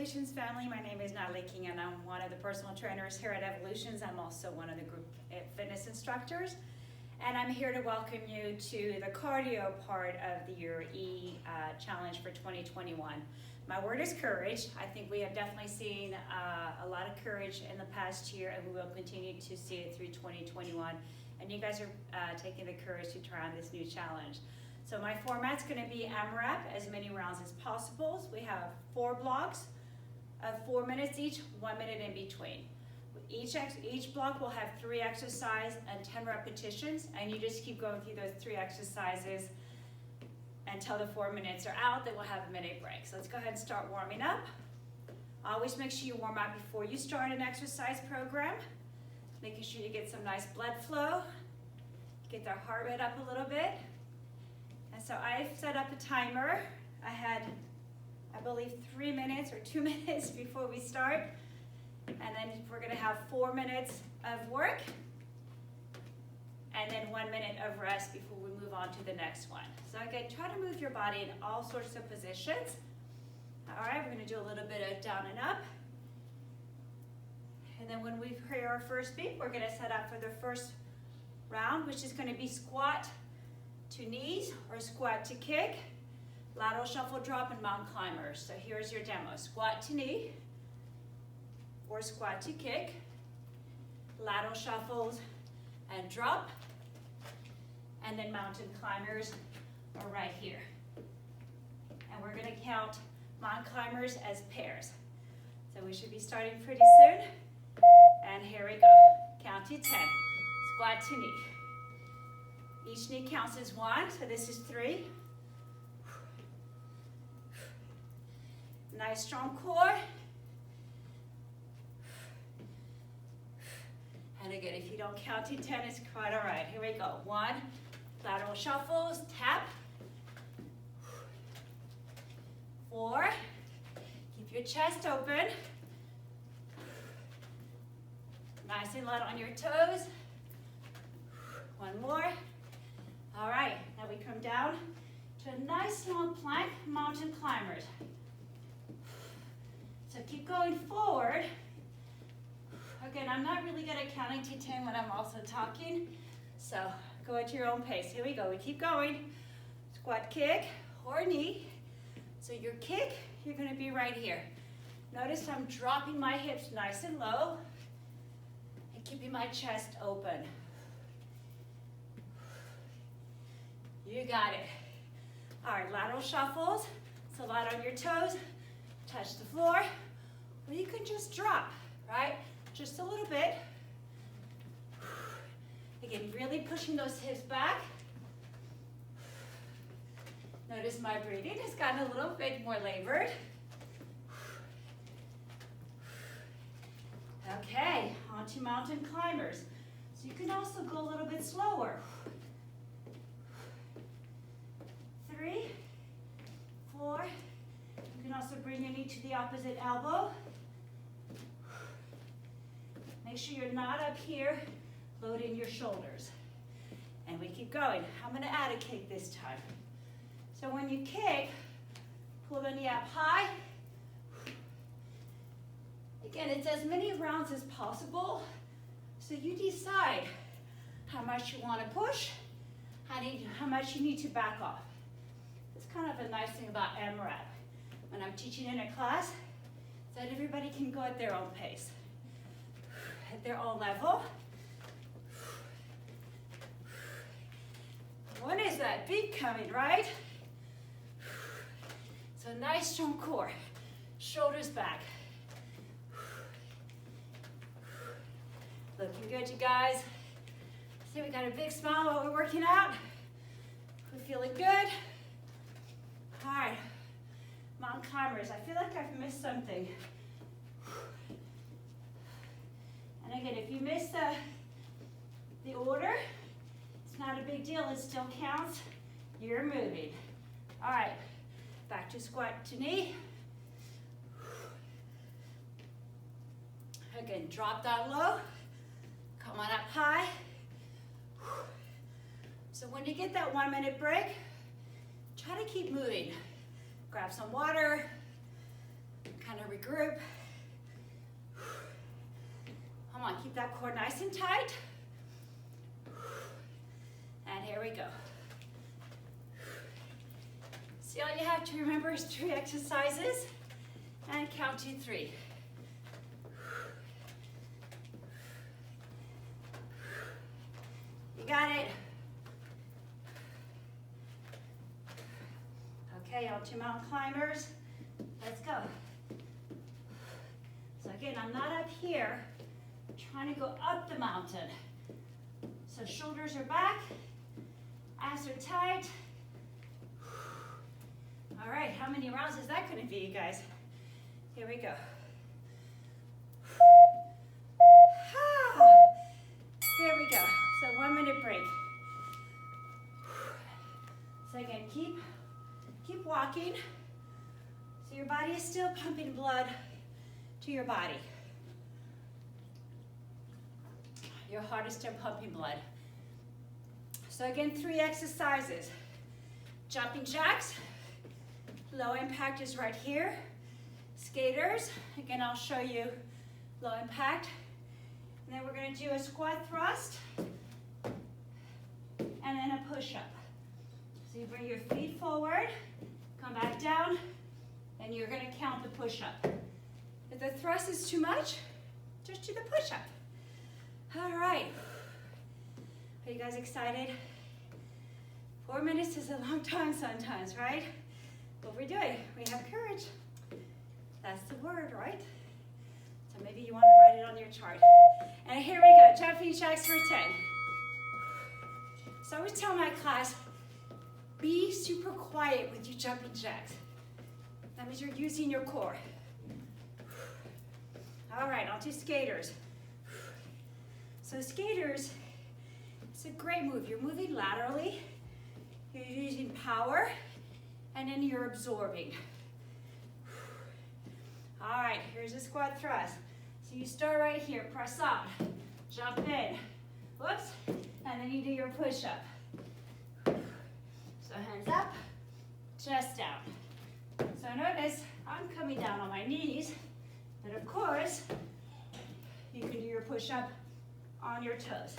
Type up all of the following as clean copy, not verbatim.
Evolutions family. My name is Nathalie and I'm one of the personal trainers here at Evolutions. I'm also one of the group fitness instructors. And I'm here to welcome you to the cardio part of the Year E challenge for 2021. My word is courage. I think we have definitely seen a lot of courage in the past year, and we will continue to see it through 2021. And you guys are taking the courage to try on this new challenge. So my format's going to be AMRAP, as many rounds as possible. So we have 4 blocks of 4 minutes each, 1 minute in between. Each block will have 3 exercises and 10 repetitions, and you just keep going through those 3 exercises until the 4 minutes are out. Then we'll have a minute break. So let's go ahead and start warming up. Always make sure you warm up before you start an exercise program, making sure you get some nice blood flow, get their heart rate up a little bit. And so I've set up a timer. I had, I believe, 3 minutes or 2 minutes before we start. And then we're gonna have 4 minutes of work and then 1 minute of rest before we move on to the next one. So again, try to move your body in all sorts of positions. All right, we're gonna do a little bit of down and up. And then when we hear our first beat, we're gonna set up for the first round, which is gonna be squat to knees or squat to kick, lateral shuffle drop, and mountain climbers. So here's your demo. Squat to knee or squat to kick, lateral shuffles and drop, and then mountain climbers are right here. And we're gonna count mountain climbers as pairs. So we should be starting pretty soon. And here we go. Count to 10. Squat to knee. Each knee counts as 1, so this is 3. Nice strong core. And again, if you don't count to 10, it's quite all right. Here we go. 1, lateral shuffles, tap. 4, keep your chest open. Nice and light on your toes. 1 more. All right, now we come down to a nice long plank, mountain climbers. So keep going forward. Again, I'm not really good at counting to 10 when I'm also talking, so go at your own pace. Here we go, we keep going. Squat kick or knee. So your kick, you're gonna be right here. Notice I'm dropping my hips nice and low and keeping my chest open. You got it. All right, lateral shuffles. So light on your toes, touch the floor, or you can just drop, right? Just a little bit. Again, really pushing those hips back. Notice my breathing has gotten a little bit more labored. Okay, onto mountain climbers. So you can also go a little bit slower. 3, 4. You can also bring your knee to the opposite elbow. Make sure you're not up here loading your shoulders. And we keep going. I'm going to add a kick this time. So when you kick, pull the knee up high. Again, it's as many rounds as possible. So you decide how much you want to push, how much you need to back off. It's kind of a nice thing about AMRAP. When I'm teaching in a class, so that everybody can go at their own pace, at their own level. When is that beat coming, right? So nice strong core, shoulders back. Looking good, you guys. See, we got a big smile while we're working out. We're feeling good. All right, mountain climbers. I feel like I've missed something. And again, if you miss the order, it's not a big deal. It still counts. You're moving. All right, back to squat to knee. Again, drop down low. Come on up high. So when you get that 1 minute break, try to keep moving. Grab some water, Kind of regroup. Come on, keep that core nice and tight. And here we go. See, all you have to remember is 3 exercises and count to 3. You got it. Okay, all 2 mountain climbers. Let's go. So again, I'm not up here. I'm trying to go up the mountain. So shoulders are back, abs are tight. All right, how many rounds is that going to be, you guys? Here we go. There we go. So 1 minute break. So again, keep walking. So your body is still pumping blood to your body. Your heart is still pumping blood. So again, 3 exercises. Jumping jacks. Low impact is right here. Skaters. Again, I'll show you low impact. And then we're going to do a squat thrust. And then a push-up. So you bring your feet forward. Come back down. And you're going to count the push-up. If the thrust is too much, just do the push-up. All right. Are you guys excited? 4 minutes is a long time sometimes, right? What we're doing, we have courage. That's the word, right? So maybe you want to write it on your chart. And here we go, jumping jacks for 10. So I always tell my class, be super quiet with your jumping jacks. That means you're using your core. All right, on to skaters. So skaters, it's a great move. You're moving laterally, you're using power, and then you're absorbing. All right, here's a squat thrust. So you start right here, press up, jump in, whoops, and then you do your push-up. So hands up, chest down. So notice, I'm coming down on my knees, but of course, you can do your push-up on your toes.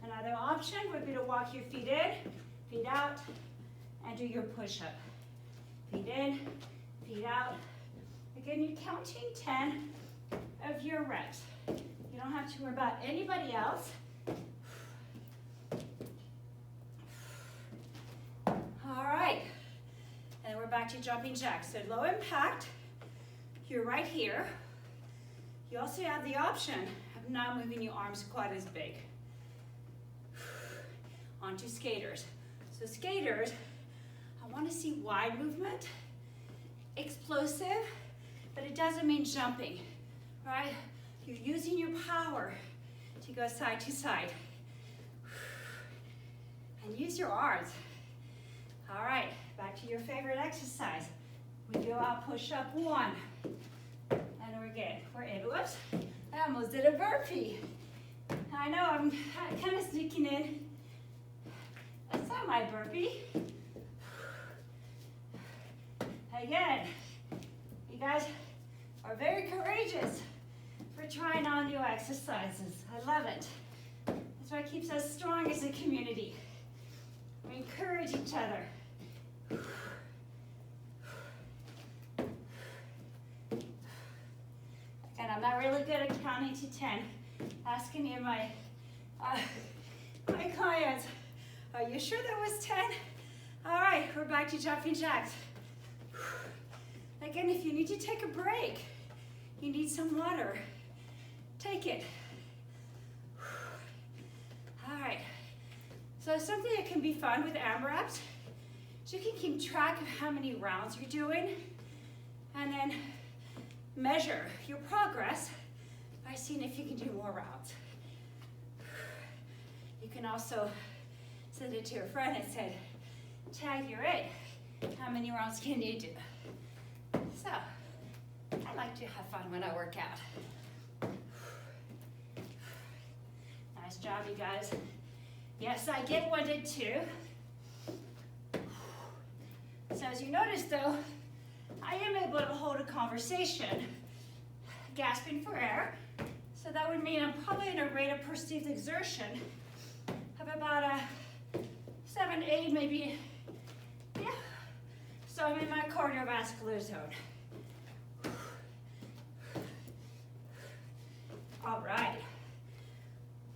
Another option would be to walk your feet in, feet out, and do your push-up. Feet in, feet out. Again, you're counting 10 of your reps. You don't have to worry about anybody else. All right, and we're back to jumping jacks. So low impact, you're right here. You also have the option of not moving your arms quite as big. Onto skaters. So skaters, I want to see wide movement, explosive, but it doesn't mean jumping, right? You're using your power to go side to side. And use your arms. All right, back to your favorite exercise. We go out, push up 1. And we're in. Whoops, I almost did a burpee. I know, I'm kind of sneaking in. That's not my burpee. Again, you guys are very courageous for trying on new exercises. I love it. That's what keeps us strong as a community. We encourage each other. And I'm not really good at counting to 10. Ask any of my clients, are you sure that was 10? All right, we're back to jumping jacks. Again, if you need to take a break, you need some water, take it. All right, so something that can be fun with AMRAPs is you can keep track of how many rounds you're doing and then measure your progress by seeing if you can do more rounds. You can also send it to your friend and say, tag, you're it. How many rounds can you do? So, I like to have fun when I work out. Nice job, you guys. Yes, I get 1 to 2. So as you notice though, I am able to hold a conversation, gasping for air. So that would mean I'm probably in a rate of perceived exertion of about a 7, 8, maybe, yeah. So I'm in my cardiovascular zone. All right.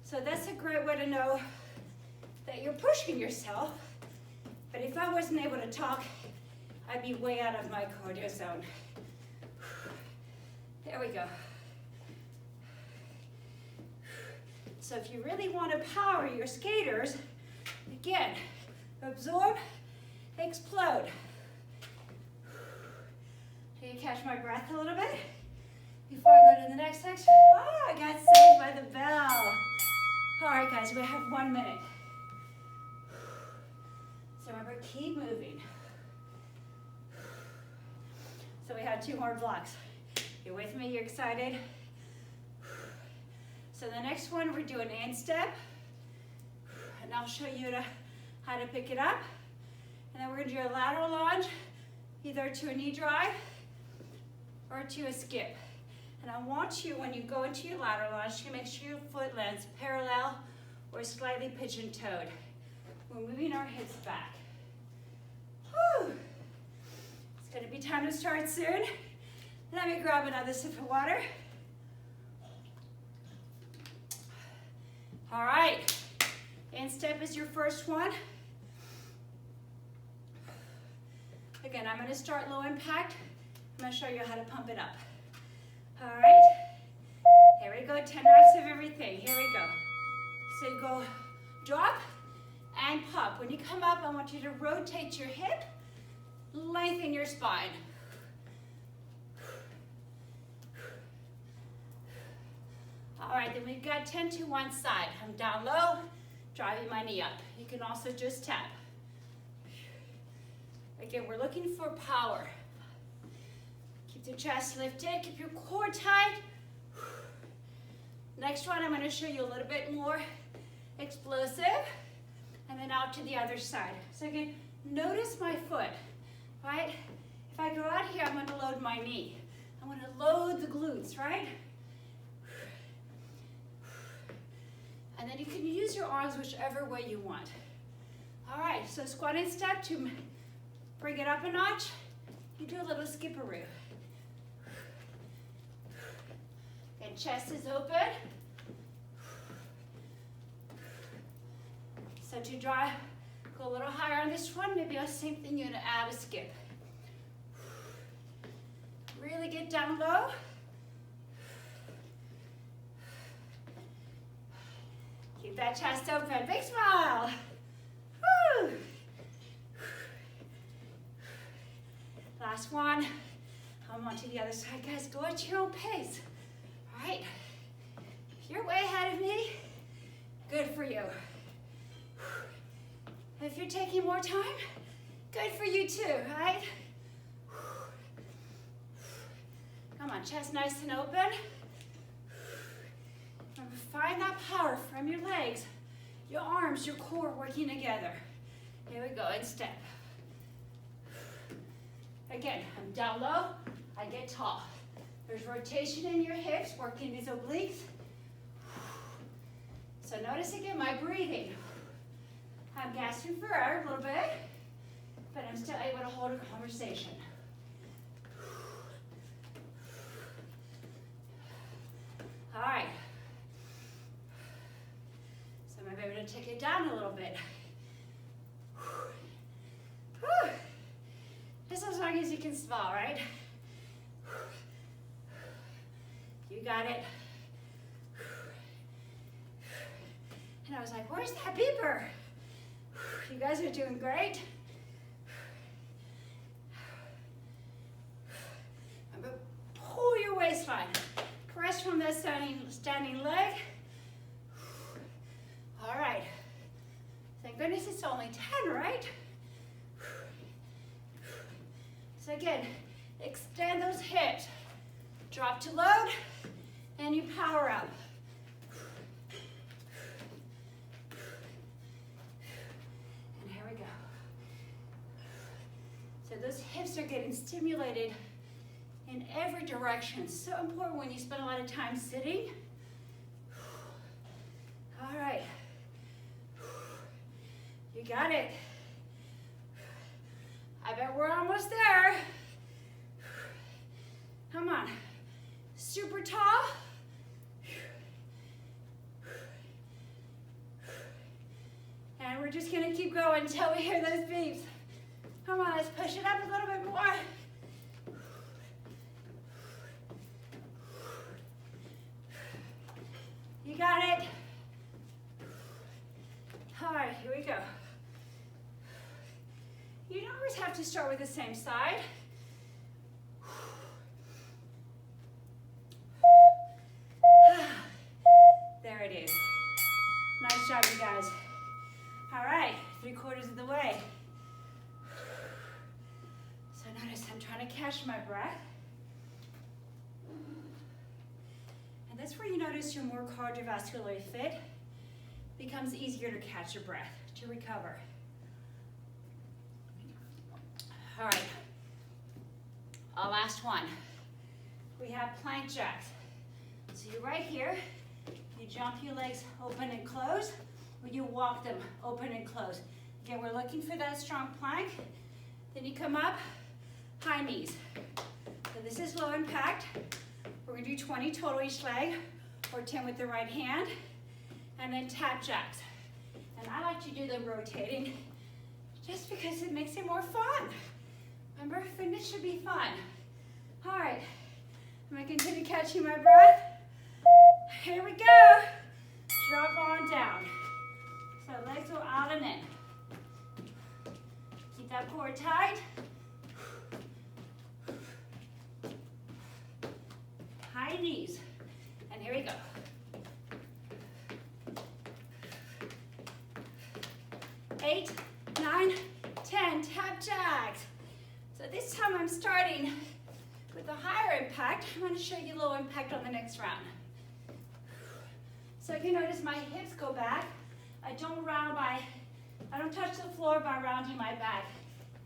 So that's a great way to know that you're pushing yourself. But if I wasn't able to talk, I'd be way out of my cardio zone. There we go. So if you really want to power your skaters, again, absorb, explode. Can you catch my breath a little bit? Before I go to the next section. Oh, I got saved by the bell. All right, guys, we have 1 minute. So remember, keep moving. So we have 2 more blocks. You with me? You excited? So the next one, we're doing instep. And I'll show you how to pick it up. And then we're going to do a lateral lunge, either to a knee drive or to a skip. And I want you, when you go into your lateral lunge, to make sure your foot lands parallel or slightly pigeon-toed. We're moving our hips back. Whew. It's going to be time to start soon. Let me grab another sip of water. All right, instep is your first one. Again, I'm going to start low impact. I'm going to show you how to pump it up. All right, here we go, 10 reps of everything. Here we go. So you go drop and pop. When you come up, I want you to rotate your hip, lengthen your spine. All right, then we've got 10 to one side. I'm down low, driving my knee up. You can also just tap. Again, we're looking for power. Keep the chest lifted, keep your core tight. Next one, I'm going to show you a little bit more explosive, and then out to the other side. So again, notice my foot, right? If I go out here, I'm going to load my knee. I'm going to load the glutes, right? And then you can use your arms whichever way you want. All right, so squat and step to bring it up a notch. You do a little skipperoo. And chest is open. So to drive, go a little higher on this one, maybe the same thing, you're gonna add a skip. Really get down low. Keep that chest open, big smile. Woo. Last one. I'm on to the other side, guys. Go at your own pace. All right. If you're way ahead of me, good for you. If you're taking more time, good for you too, right? Come on, chest nice and open. Remember, find that power from your legs, your arms, your core working together. Here we go, and step. Again, I'm down low, I get tall. There's rotation in your hips, working these obliques. So notice again my breathing. I'm gasping for air a little bit, but I'm still able to hold a conversation. All right. So I'm able to take it down a little bit. Whew. Just as long as you can smile, right? You got it. And I was like, where's that beeper? You guys are doing great. Pull your waistline. Press from the standing leg. All right. Thank goodness it's only 10, right? So again, extend those hips. Drop to load, and you power up. So those hips are getting stimulated in every direction. So important when you spend a lot of time sitting. All right. You got it. I bet we're almost there. Come on. Super tall. And we're just gonna keep going until we hear those beeps. Come on, let's push it up a little bit more. You got it. All right, here we go. You don't always have to start with the same side. There it is. Nice job, you guys. All right, 3/4 of the way. So notice I'm trying to catch my breath. And that's where you notice you're more cardiovascularly fit. It becomes easier to catch your breath, to recover. All right, our last one. We have plank jacks. So you're right here, you jump your legs open and close, or you walk them open and close. Again, we're looking for that strong plank. Then you come up, high knees. So this is low impact. We're gonna do 20 total each leg, or 10 with the right hand, and then tap jacks. And I like to do them rotating, just because it makes it more fun. Remember, fitness should be fun. All right, I'm gonna continue catching my breath. Here we go. Drop on down. So legs go out and in. Keep that core tight. High knees. And here we go. Eight, 9, 10, tap jacks. So this time I'm starting with a higher impact. I'm going to show you low impact on the next round. So you notice my hips go back. I don't touch the floor by rounding my back.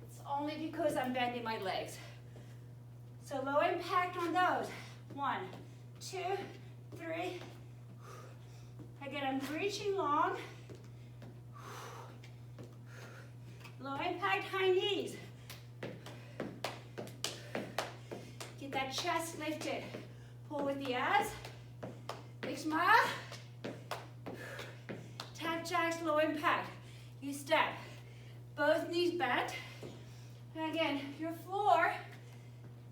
It's only because I'm bending my legs. So low impact on those. 1, 2, 3. Again, I'm reaching long. Low impact, high knees. Get that chest lifted. Pull with the abs. Big smile. Tap jacks, low impact. You step. Both knees bent. And again, your floor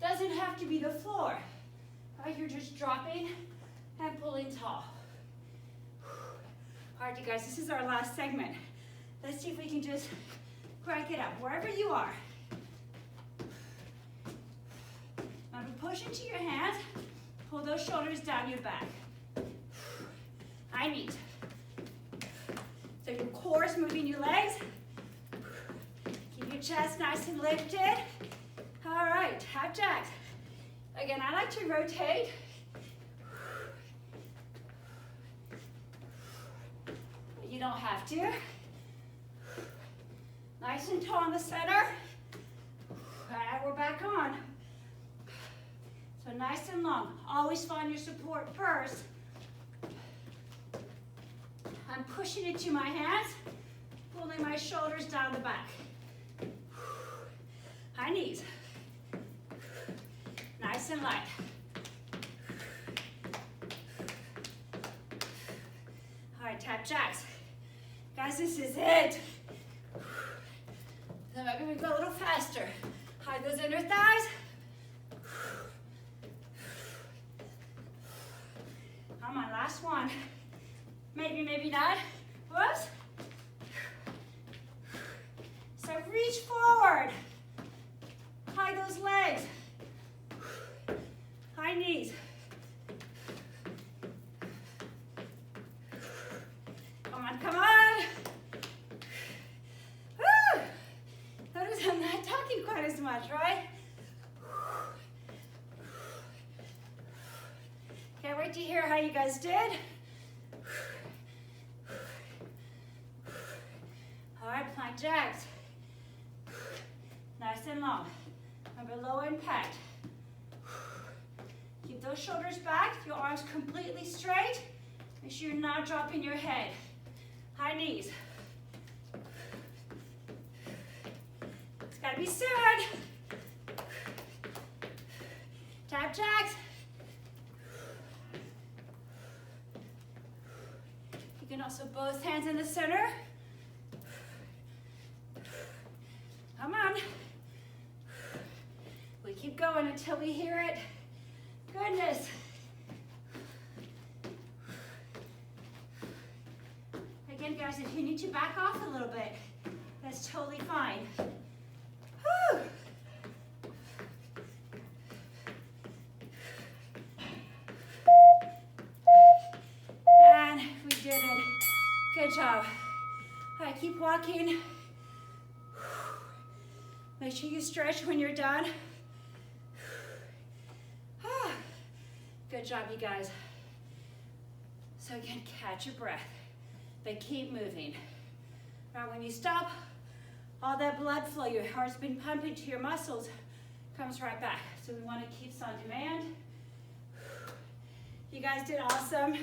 doesn't have to be the floor. Right? You're just dropping and pulling tall. All right, you guys, this is our last segment. Let's see if we can just crank it up, wherever you are. Now push into your hands, pull those shoulders down your back. High knees. So your core is moving your legs. Keep your chest nice and lifted. All right, tap jacks. Again, I like to rotate. But you don't have to. Nice and tall in the center. And we're back on. So nice and long. Always find your support first. I'm pushing into my hands, pulling my shoulders down the back. High knees. Nice and light. All right, tap jacks. Guys, this is it. So maybe we go a little faster. Hide those inner thighs. Come on, last one. Maybe, maybe not. Whoops. So reach forward. Hide those legs. High knees. Come on, come on. Woo! Notice I'm not talking quite as much, right? Can't wait to hear how you guys did. All right, plank jacks. Nice and long. Remember, low impact. Keep those shoulders back, your arms completely straight. Make sure you're not dropping your head. High knees. It's gotta be soon. Tap jacks. You can also both hands in the center. Come on. We keep going until we hear it. Goodness. Again, guys, if you need to back off a little bit, that's totally fine. Whew. And we did it. Good job. All right, keep walking. Make sure you stretch when you're done. Good job, you guys. So again, catch your breath, but keep moving. Now when you stop, all that blood flow your heart's been pumping to your muscles comes right back. So we want to keep this on demand. You guys did awesome.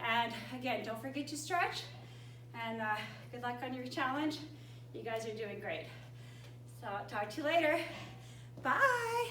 And again, don't forget to stretch. And good luck on your challenge. You guys are doing great. So I'll talk to you later. Bye.